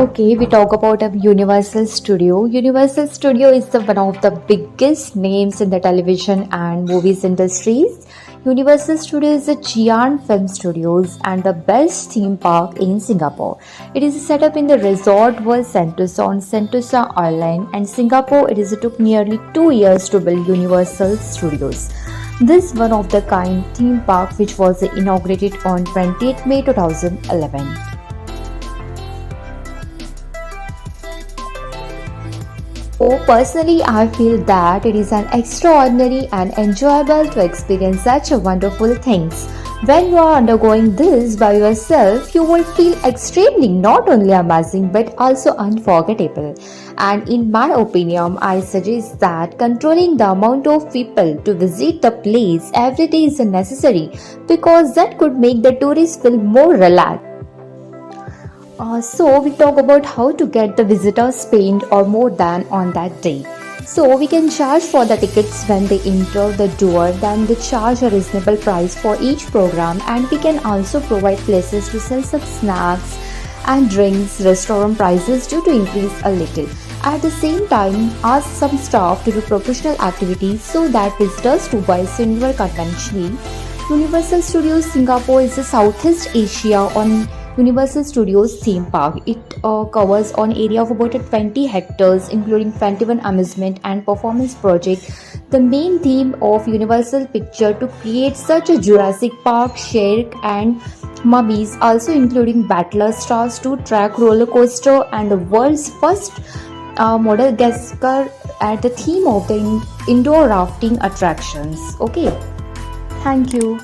Okay, we talk about a Universal Studio. Universal Studio is one of the biggest names in the television and movies industries. Universal Studio is a giant film studios and the best theme park in Singapore. It is set up in the Resort World Sentosa on Sentosa Island, and Singapore. It took nearly 2 years to build Universal Studios. This one of the kind theme park which was inaugurated on 28 May 2011. So personally, I feel that it is an extraordinary and enjoyable to experience such a wonderful things. When you are undergoing this by yourself, you will feel extremely not only amazing but also unforgettable. And in my opinion, I suggest that controlling the amount of people to visit the place every day is necessary because that could make the tourists feel more relaxed. So we talk about how to get the visitors spend or more than on that day. So we can charge for the tickets when they enter the door, then they charge a reasonable price for each program, and we can also provide places to sell some snacks and drinks. Restaurant prices due to increase a little. At the same time, ask some staff to do professional activities so that visitors to buy similar conventionally. Universal Studios Singapore is a Southeast Asia on Universal Studios theme park. It covers an area of about 20 hectares, including 21 amusement and performance projects. The main theme of Universal Picture to create such a Jurassic Park, Shark and Mummies, also including Battler Stars 2-track roller coaster and the world's first Madagascar at the theme of the indoor rafting attractions. Okay, thank you.